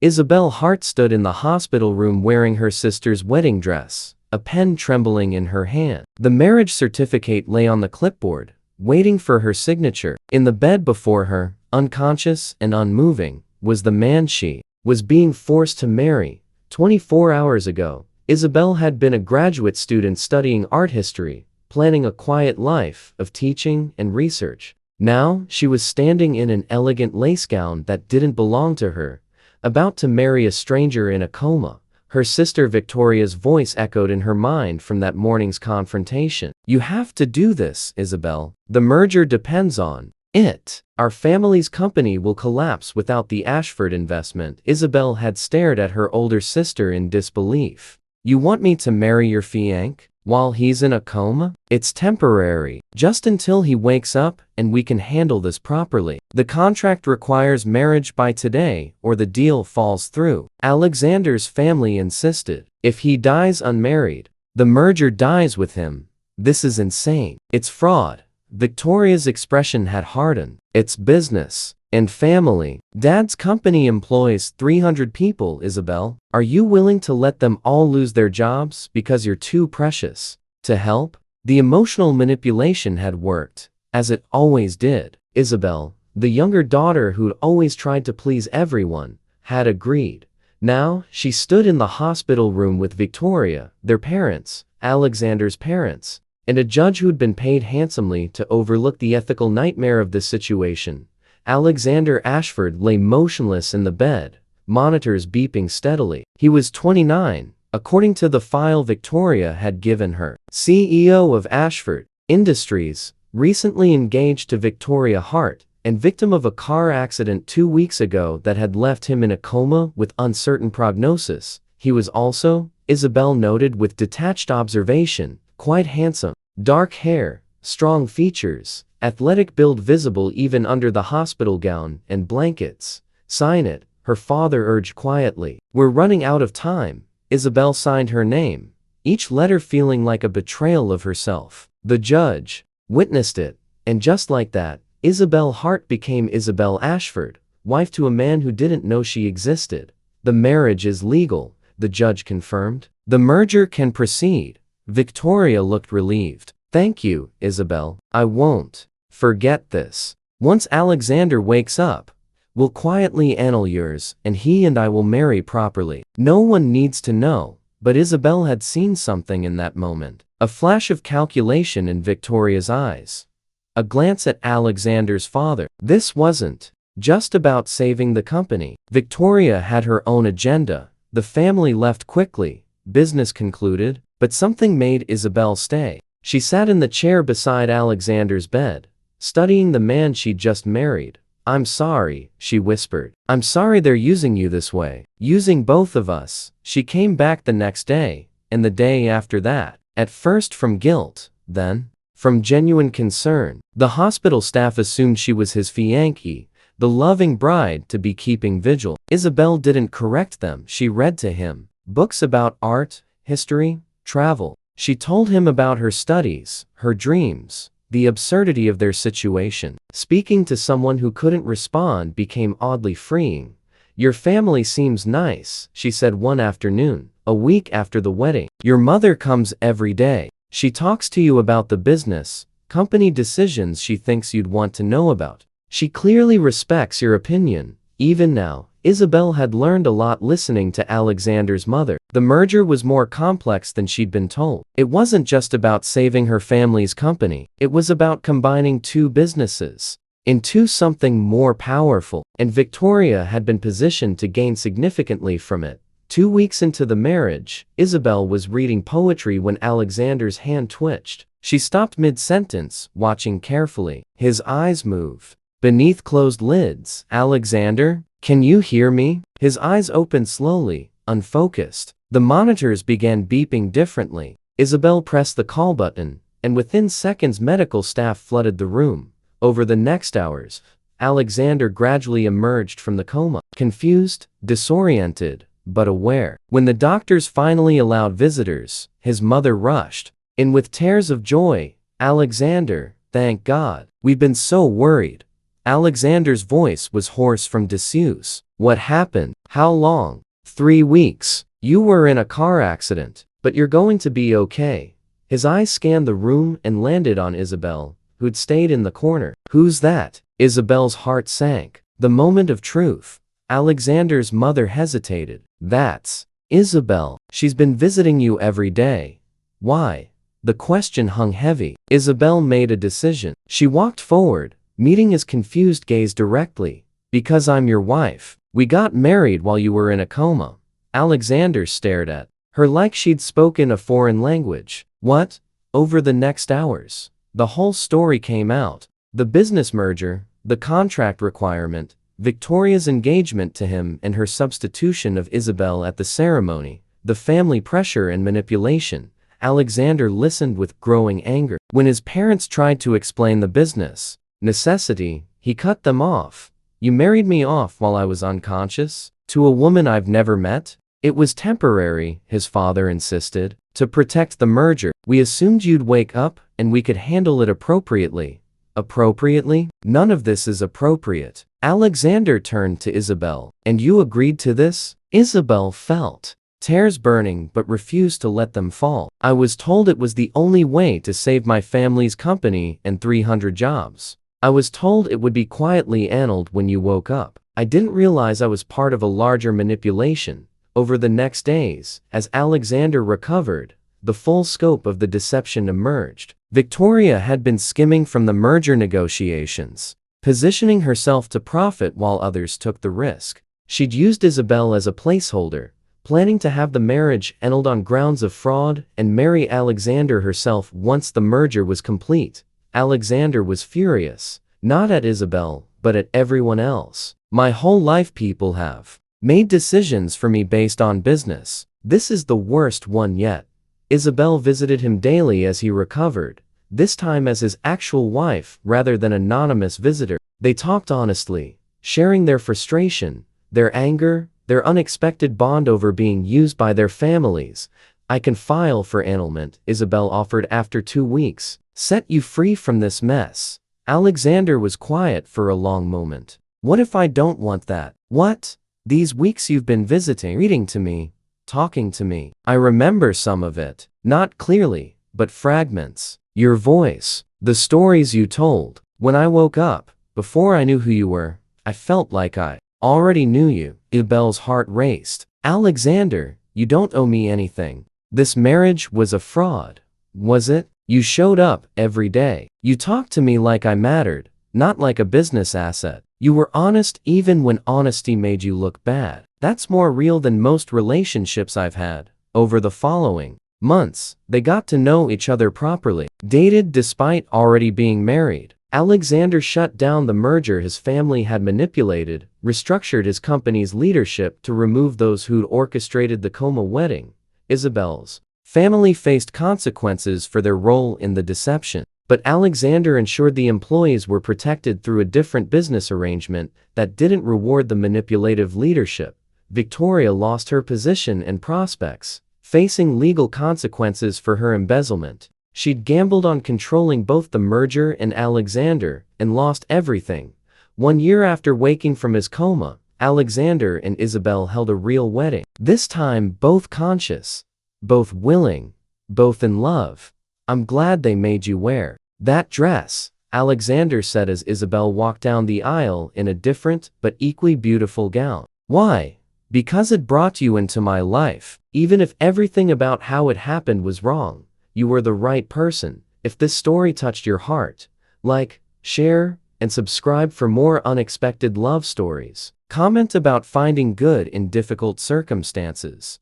Isabel Hart stood in the hospital room wearing her sister's wedding dress, a pen trembling in her hand. The marriage certificate lay on the clipboard, waiting for her signature. In the bed before her, unconscious and unmoving, was the man she was being forced to marry. 24 hours ago, Isabel had been a graduate student studying art history, planning a quiet life of teaching and research. Now, she was standing in an elegant lace gown that didn't belong to her, about to marry a stranger in a coma. Her sister Victoria's voice echoed in her mind from that morning's confrontation. "You have to do this, Isabel. The merger depends on it. Our family's company will collapse without the Ashford investment." Isabel had stared at her older sister in disbelief. "You want me to marry your fiancé while he's in a coma? It's temporary, just until he wakes up, and we can handle this properly. The contract requires marriage by today or the deal falls through." Alexander's family insisted. "If he dies unmarried, the merger dies with him. This is insane. It's fraud." Victoria's expression had hardened. "It's business and family. Dad's company employs 300 people, Isabel. Are you willing to let them all lose their jobs because you're too precious to help?" The emotional manipulation had worked, as it always did. Isabel, the younger daughter who'd always tried to please everyone, had agreed. Now, she stood in the hospital room with Victoria, their parents, Alexander's parents, and a judge who'd been paid handsomely to overlook the ethical nightmare of this situation. Alexander Ashford lay motionless in the bed, monitors beeping steadily. He was 29, according to the file Victoria had given her. CEO of Ashford Industries, recently engaged to Victoria Hart, and victim of a car accident 2 weeks ago that had left him in a coma with uncertain prognosis. He was also, Isabel noted with detached observation, quite handsome. Dark hair, strong features, athletic build visible even under the hospital gown and blankets. "Sign it," her father urged quietly. "We're running out of time." Isabel signed her name, each letter feeling like a betrayal of herself. The judge witnessed it, and just like that, Isabel Hart became Isabel Ashford, wife to a man who didn't know she existed. "The marriage is legal," the judge confirmed. "The merger can proceed." Victoria looked relieved. "Thank you, Isabel. I won't forget this. Once Alexander wakes up, we'll quietly annul yours, and he and I will marry properly." No one needs to know, but Isabel had seen something in that moment. A flash of calculation in Victoria's eyes. A glance at Alexander's father. This wasn't just about saving the company. Victoria had her own agenda. The family left quickly, business concluded, but something made Isabel stay. She sat in the chair beside Alexander's bed, studying the man she'd just married. "I'm sorry," she whispered. "I'm sorry they're using you this way. Using both of us." She came back the next day, and the day after that. At first from guilt, then from genuine concern. The hospital staff assumed she was his fiancée, the loving bride to be keeping vigil. Isabel didn't correct them. She read to him books about art, history, travel. She told him about her studies, her dreams, the absurdity of their situation. Speaking to someone who couldn't respond became oddly freeing. "Your family seems nice," she said one afternoon, a week after the wedding. "Your mother comes every day. She talks to you about the business, company decisions she thinks you'd want to know about. She clearly respects your opinion." Even now, Isabel had learned a lot listening to Alexander's mother. The merger was more complex than she'd been told. It wasn't just about saving her family's company. It was about combining two businesses into something more powerful, and Victoria had been positioned to gain significantly from it. 2 weeks into the marriage, Isabel was reading poetry when Alexander's hand twitched. She stopped mid-sentence, watching carefully. His eyes moved beneath closed lids. "Alexander, can you hear me?" His eyes opened slowly, unfocused. The monitors began beeping differently. Isabel pressed the call button, and within seconds medical staff flooded the room. Over the next hours, Alexander gradually emerged from the coma, confused, disoriented, but aware. When the doctors finally allowed visitors, his mother rushed in with tears of joy. "Alexander, thank God. We've been so worried." Alexander's voice was hoarse from disuse. What happened? How long? 3 weeks. You were in a car accident, but you're going to be okay. His eyes scanned the room and landed on Isabel, who'd stayed in the corner. Who's that? Isabel's heart sank. The moment of truth. Alexander's mother hesitated. That's Isabel. She's been visiting you every day. Why? The question hung heavy. Isabel made a decision. She walked forward, meeting his confused gaze directly. Because I'm your wife. We got married while you were in a coma. Alexander stared at her like she'd spoken a foreign language. What? Over the next hours, the whole story came out. The business merger, the contract requirement, Victoria's engagement to him and her substitution of Isabel at the ceremony, the family pressure and manipulation. Alexander listened with growing anger. When his parents tried to explain the business necessity, he cut them off. You married me off while I was unconscious? To a woman I've never met? It was temporary, his father insisted. To protect the merger, we assumed you'd wake up and we could handle it appropriately. Appropriately? None of this is appropriate. Alexander turned to Isabel. And you agreed to this? Isabel felt tears burning but refused to let them fall. I was told it was the only way to save my family's company and 300 jobs. I was told it would be quietly annulled when you woke up. I didn't realize I was part of a larger manipulation. Over the next days, as Alexander recovered, the full scope of the deception emerged. Victoria had been skimming from the merger negotiations, positioning herself to profit while others took the risk. She'd used Isabel as a placeholder, planning to have the marriage annulled on grounds of fraud and marry Alexander herself once the merger was complete. Alexander was furious, not at Isabel, but at everyone else. My whole life people have made decisions for me based on business. This is the worst one yet. Isabel visited him daily as he recovered, this time as his actual wife rather than anonymous visitor. They talked honestly, sharing their frustration, their anger, their unexpected bond over being used by their families. I can file for annulment, Isabel offered after 2 weeks. Set you free from this mess. Alexander was quiet for a long moment. What if I don't want that? What? These weeks you've been visiting, reading to me, talking to me. I remember some of it. Not clearly, but fragments. Your voice. The stories you told. When I woke up, before I knew who you were, I felt like I already knew you. Isabel's heart raced. Alexander, you don't owe me anything. This marriage was a fraud. Was it? You showed up every day. You talked to me like I mattered, not like a business asset. You were honest even when honesty made you look bad. That's more real than most relationships I've had. Over the following months, they got to know each other properly. Dated despite already being married. Alexander shut down the merger his family had manipulated, restructured his company's leadership to remove those who'd orchestrated the Coma wedding. Isabel's family faced consequences for their role in the deception, but Alexander ensured the employees were protected through a different business arrangement that didn't reward the manipulative leadership. Victoria lost her position and prospects, facing legal consequences for her embezzlement. She'd gambled on controlling both the merger and Alexander, and lost everything. 1 year after waking from his coma, Alexander and Isabel held a real wedding. This time both conscious, both willing, both in love. I'm glad they made you wear that dress, Alexander said as Isabel walked down the aisle in a different but equally beautiful gown. Why? Because it brought you into my life. Even if everything about how it happened was wrong, you were the right person. If this story touched your heart, like, share, and subscribe for more unexpected love stories. Comment about finding good in difficult circumstances.